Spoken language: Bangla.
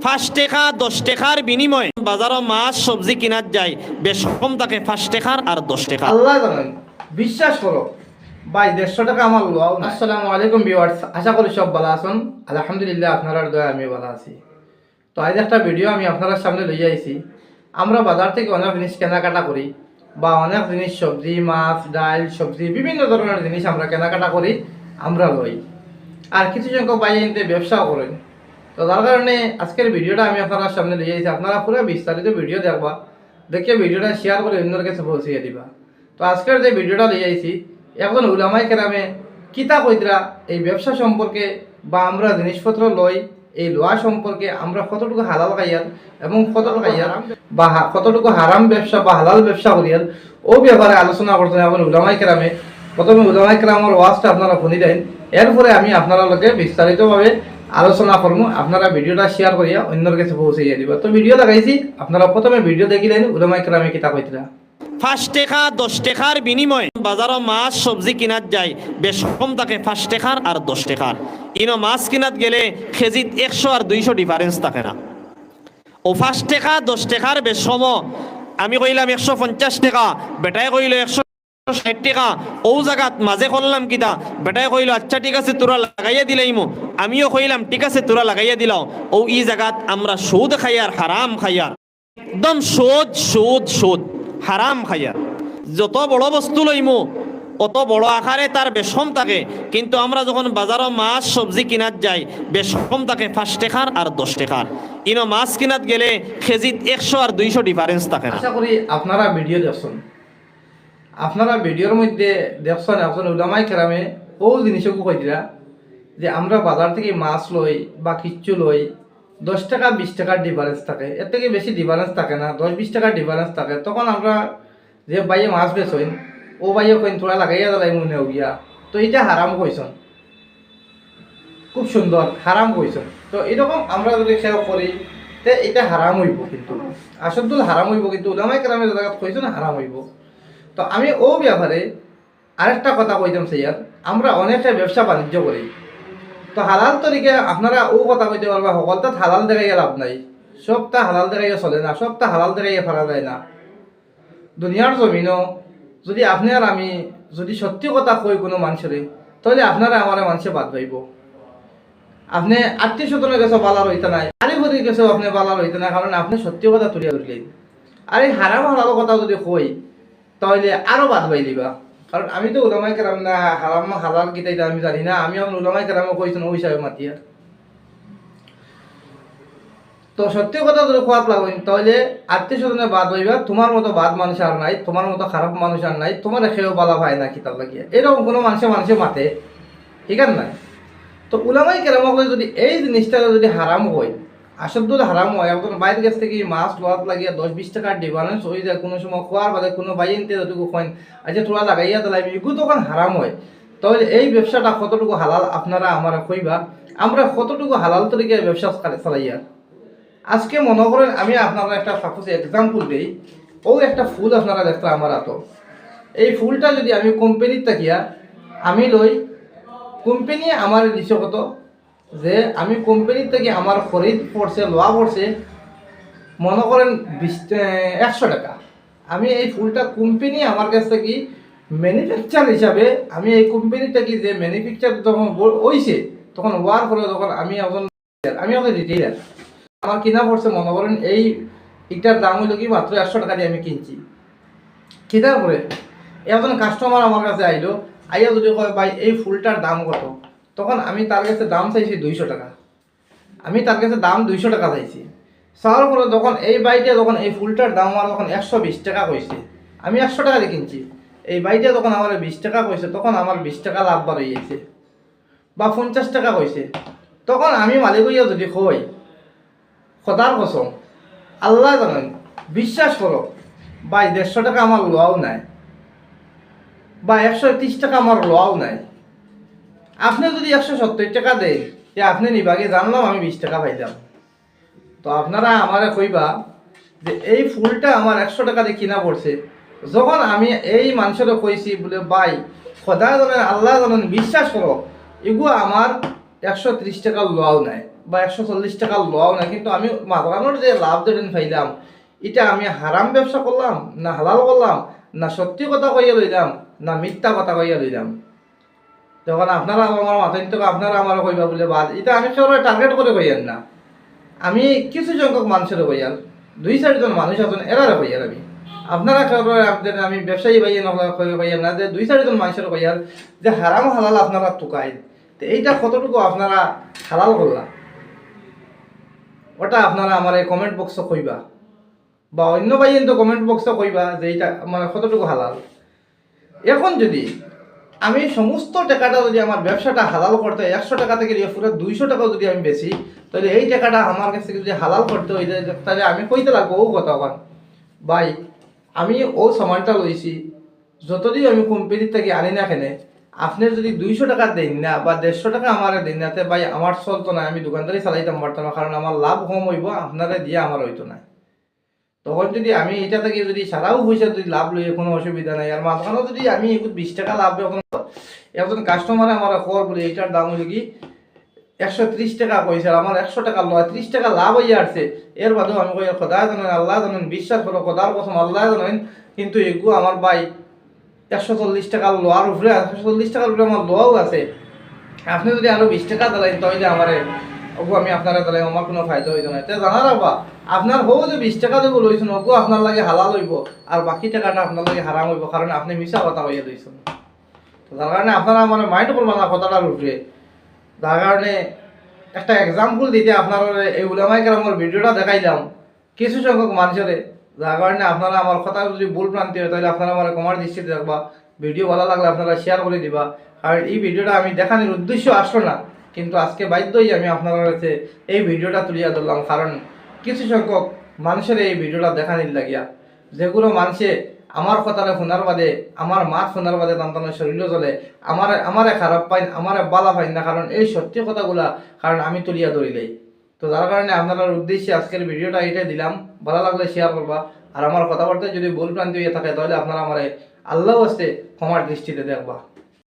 5 টাকা 10 টাকার বিনিময়ে বাজারও মাছ সবজি কিনার যায়, বেশ কম থাকে 5 টাকার আর 10 টাকা। আল্লাহ জানেন, বিশ্বাস করো ভাই 150 টাকা আমার লওয়াও না। আসসালামু আলাইকুম ভিউয়ার্স, আশা করি সব ভালো আছেন। আলহামদুলিল্লাহ আপনারা দয়া আমি ভালো আছি। তো আজ একটা ভিডিও আমি আপনাদের সামনে লইয়া আইছি। আমরা বাজার থেকে অনেক জিনিস কেনাকাটা করি, বা অনেক জিনিস সবজি মাছ ডাল সবজি বিভিন্ন ধরনের জিনিস আমরা কেনাকাটা করি, আমরা লই। আর কিছু সংখ্যক ভাই এনতে ব্যবসাও করেন। তো যার কারণে আজকের ভিডিওটা আমি আপনার সামনে লইয়া আইছি। আপনারা পুরো বিস্তারিত ভিডিও দেখবা, দেখে ভিডিওটা শেয়ার করে অন্যের কাছে পৌঁছিয়ে দিবা। তো আজকের যে ভিডিওটা লইয়া আইছি, এখন উলামায়ে কেরামে কিতা কইতরা এই ব্যবসা সম্পর্কে, বা আমরা জিনিসপত্র লই এই লোয়া সম্পর্কে, আমরা কতটুকু হালাল খাইয়ার এবং কতটুকু খাইয়ার, বা কতটুকু হারাম ব্যবসা বা হালাল ব্যবসা করিয়ার, ও ব্যাপারে আলোচনা করতে এখন উলামায়ে কেরামে। প্রথমে উলামায়ে কেরামের ওয়াজটা আপনারা শুনি দেন, এরপরে আমি আপনারা লোকে বিস্তারিতভাবে আলোচনা করবো। আপনারা ভিডিওটা শেয়ার করিয়া অন্যের কাছে পৌঁছাইয়া দিবা। তো ভিডিও লাগাইছি, আপনারা প্রথমে ভিডিও দেখিলেন উলামায়ে কেরামে কিতা কইতরা। 5 টাকা 10 টাকার বিনিময়ে বাজারও মাছ সবজি কিনার যায়, বেশ কম থাকে 5 টাকার আর 10 টাকার। ইনো মাছ কিনাত গেলে কেজিত 100 আর 200 ডিফারেন্স থাকে না। ও 5 টাকা 10 টাকার বেশ সম, আমি কইলাম 150 টাকা, বেটায় কইল 160 টাকা। ও জায়গাত মাঝে করলাম কিতা, বেটায় কইল আচ্ছা ঠিক আছে তোরা লাগাইয়া দিলাইমু, আমিও কইলাম ঠিক আছে তোরা লাগাইয়া দিলাও। ও ই জায়গাত আমরা সুদ খাইয়ার হারাম খাইয়ার, একদম সুদ সুদ সুদ হারাম খাইয়ার। যত বড় বস্তু লইমু অত বড় আকারে তার বেশম থাকে, কিন্তু আমরা যখন বাজারও মাছ সবজি কিনাত যাই বেশ কম থাকে 5 টাকার আর 10 টাকার। ইনো মাছ কিনাত গেলে কেজিত 100 আর 200 ডিফারেন্স থাকে না। আশা করি আপনারা ভিডিও দেখছেন, আপনারা ভিডিওর মধ্যে দেখছেন এখন উলামায়ে কেরামে ও জিনিসকে কইতরা যে আমরা বাজার থেকে মাছ লই বা কিচ্ছু লই 10 টাকা 20 টাকার ডিফারেন্স থাকে, এর থেকে বেশি ডিফারেন্স থাকে না, 10-20 টাকার ডিফারেন্স থাকে। তখন আমরা যে বাইয়ে মাছ বেচইন ও বাইয়ে কইন তোরা লাগাইয়া জ্বালাই মনে হইয়া, তো এটা হারাম কইছন, খুব সুন্দর হারাম কইছন। তো এরকম আমরা যদি খেয়াল করি তে এটা হারাম হইব, কিন্তু আসল হারাম হইব, কিন্তু উলামায়ে কেরামে জায়গা কইছন হারাম হইব। তো আমি ও ব্যাপারে আরেকটা কথা কইতাম স্যার, আমরা অনেকটা ব্যবসা বাণিজ্য করি, তো হালাল তরিকে আপনারা ও কথা কইতে পারবা সকলটা হালাল দেখাইয়া লাভ নাই, সবটা হালাল দেখাইয়া চলে না, সবটা হালাল দেখাইয়া ফেলা যায় না। দুনিয়ার জমিনও যদি আপনি আর আমি যদি সত্যি কথা কই কোনো মানুষের, তাহলে আপনারা আমার মানুষে বাদ পাইব। আপনি আত্মীয় স্বজনের কাছে বালা রইতে নাই, আরে ঘরের কাছেও আপনি বালা রইতে না, কারণ আপনি সত্যি কথা তুলিয়া ধরলেন। আর এই হারাম হালাল কথা যদি কই তাহলে আরো বাদ পাই দিবা। কারণ আমি তো উলামায়ে কেরাম না, হারাম হালাল কিতাই আমি জানি না, আমি এখন উলামায়ে কেরামে কইছেন ওই হিসাবে মাতিয়া। তো সত্যি কথা যদি খোয়াত লাগবেন তাহলে আত্মীয় স্বজনে বাদ হইবা, তোমার মতো বাদ মানুষ আর নাই, তোমার মতো খারাপ মানুষ আর নাই, তোমার খেয়েও বালা ভাই না কিতাব লাগিয়া এরকম কোনো মানুষে মাতে, ঠিক আছে না? তো উলামায়ে কেরামে যদি এই জিনিসটা যদি হারাম হয়, আসল হারাম হয়, এখন বাইরের কাছ থেকে মাছ লোয়াত লাগিয়া 10-20 টাকার ডিফারেন্স হয়ে যায় কোনো সময়, খোয়ার বাদে কোনো বাইনতে যতটুকু খোয়েন আচ্ছা তোরা লাগাইয়া দিলাই এগুলো তখন হারাম হয়। তাহলে এই ব্যবসাটা কতটুকু হালাল আপনারা আমার কইবা, আমরা কতটুকু হালাল তরিকে ব্যবসা চালাইয়া। আজকে মনে করেন আমি আপনারা একটা সাপোজ এক্সাম্পল দিই, ও একটা ফুল আপনারা দেখতে আমার হাত, এই ফুলটা যদি আমি কোম্পানির থাকিয়া আমি লই, কোম্পানি আমার দিছে কত, যে আমি কোম্পানির থেকে আমার খরিদ পড়ছে লোয়া পড়ছে মনে করেন 100 টাকা। আমি এই ফুলটা কোম্পানি আমার কাছ থেকে ম্যানুফ্যাকচার হিসাবে, আমি এই কোম্পানি থেকে যে ম্যানুফ্যাকচার যখন হইছে তখন ওয়ার করে যখন আমি এখন রিটেইলার, আমার কিনা পড়ছে মনে করেন এই একটার দাম হইল কি মাত্র 100 টাকা দিয়ে আমি কিনছি। কিনার পরে একজন কাস্টমার আমার কাছে আইলো, আইয়া যদি কয় ভাই এই ফুলটার দাম কত, তখন আমি তার কাছে দাম চাইছি 200 টাকা। আমি তার কাছে দাম 200 টাকা চাইছি, চাওয়ার পরে যখন এই বাইটা যখন এই ফুলটার দাম আমার যখন 120 টাকা কইছে, আমি 100 টাকা দিয়ে কিনছি, এই বাইটা যখন আমার 20 টাকা কইছে তখন আমার 20 টাকা লাভ বার হয়ে গেছে, বা 50 টাকা কইছে, তখন আমি মালিক হইয়া যদি কই খোদার কসম আল্লাহ জানেন, বিশ্বাস করো ভাই 150 টাকা আমার লোয়াও নাই, বা 130 টাকা আমার লোয়াও নাই। আপনি যদি 170 টাকা দেন যে আপনি নিবাগে জানলাম আমি 20 টাকা পাইলাম, তো আপনারা আমারে কইবা যে এই ফুলটা আমার 100 টাকা দিয়ে কিনা পড়ছে। যখন আমি এই মানুষেরও কইছি বলে ভাই খোদা জানেন আল্লাহ জানেন, বিশ্বাস করো এগুলো আমার 130 টাকা লোয়াও নাই, বা 140 টাকা লও না, কিন্তু আমি মাছ দোকানের যে লাভ যেদিন পাইলাম এটা আমি হারাম ব্যবসা করলাম না হালাল করলাম, না সত্যি কথা কইয়া লইলাম না মিথ্যা কথা কইয়া লইলাম। যখন আপনারা আমার মাথায় তো আপনারা আমার কইবা বলে বাদ, এটা আমি সবাই টার্গেট করে কইয়েন না। আমি কিছু সংখ্যক মানুষের কইয়াল, 2-4 জন মানুষ আছেন এরারে কইয়াল আমি। আপনারা সবাই আপনাদের আমি ব্যবসায়ী ভাইয়ের কইয়াল না যে 2-4 জন মানুষের কইয়াল যে হারাম হালাল আপনারা টুকাই, তো এইটা কতটুকু আপনারা হালাল করলা ওটা আপনারা আমার এই কমেন্ট বক্সে কইবা, বা অন্য ভাইয়ের তো কমেন্ট বক্সে কইবা যে এইটা মানে কতটুকু হালাল। এখন যদি আমি সমস্ত টাকাটা যদি আমার ব্যবসাটা হালাল করতে হয়, 100 টাকা থেকে পুরো 200 টাকাও যদি আমি বেশি, তাহলে এই টাকাটা আমার কাছে যদি হালাল করতে হয় তাহলে আমি কইতে লাগবো ও কথা কন ভাই আমি ও সামানটা লইছি, যতদিন আমি কোম্পানির থেকে আনি না কেনে আপনি যদি 200 টাকা দেন না বা 150 টাকা আমার দেন না, তে ভাই আমার চলতো না, আমি দোকানদারি চালাইতাম পারতাম না, কারণ আমার লাভ কম হইব, আপনারা দিয়ে আমার হইতো না। তখন যদি আমি এটা থেকে যদি সারাও পয়সা যদি লাভ লই কোনো অসুবিধা নাই, আর মাঝখানেও যদি আমি 20 টাকা লাভ যখন একজন কাস্টমারে আমার খবর বলি এইটার দাম হলো কি 130 টাকা পয়সা, আমার 100 টাকা লয় 30 টাকা লাভ হইয়া আসছে, এর বাদেও আমি কই খোদা জানেন আল্লাহ জানেন বিশ্বাস করো খোদার কসম আল্লাহ জানেন, কিন্তু এগু আমার ভাই 140 টাকা লোয়ার উপরে 140 টাকার উপরে আমার লোয়াও আছে। আপনি যদি আরো 20 টাকা দিলেন তাহলে আমারে ওগো আমি আপনারা দিলে আমার কোনো ফায়দা হইতো না। তে জানা রাখবা আপনার হো যে 20 টাকা দেবো লইছেন ওগো আপনার লাগে হালাল হইব, আর বাকি টাকাটা আপনার লাগে হারাম হইব, কারণ আপনি মিছা কথা হইয়া লইছেন। যার কারণে আপনারা আমার মাইন্ড করবেন না কথাটার উপরে। যার কারণে একটা এক্সাম্পল দিতে আপনার এই উলামায়ে কেরামের ভিডিওটা দেখাইলাম কিছু সংখ্যক মানুষের, যার কারণে আপনারা আমার কথা যদি ভুল ভ্রান্তি হয় তাহলে আপনারা আমার কমার দৃষ্টিতে রাখবা। ভিডিও ভালো লাগলে আপনারা শেয়ার করে দিবা, কারণ এই ভিডিওটা আমি দেখানোর উদ্দেশ্য আসলো না, কিন্তু আজকে বাধ্যই আমি আপনার কাছে এই ভিডিওটা তুলিয়া ধরলাম, কারণ কিছু সংখ্যক মানুষের এই ভিডিওটা দেখানির লাগিয়া, যেগুলো মানুষে আমার কথাটা শোনার বাদে আমার মাত শোনার বাদে তান্তানোর শরীরও চলে, আমারে খারাপ পাইন আমারে বালা পাইন না, কারণ এই সত্যি কথাগুলা কারণ আমি তুলিয়া ধরিলেই। তো যার কারণে আপনার উদ্দেশ্যে আজকের ভিডিওটা এটাই দিলাম, ভালো লাগলে শেয়ার করবা, আর আমার কথাবার্তায় যদি ভুল ভ্রান্তি হয়ে থাকে তাহলে আপনারা আমার আল্লাহ আসতে ক্ষমার দৃষ্টিতে দেখবা।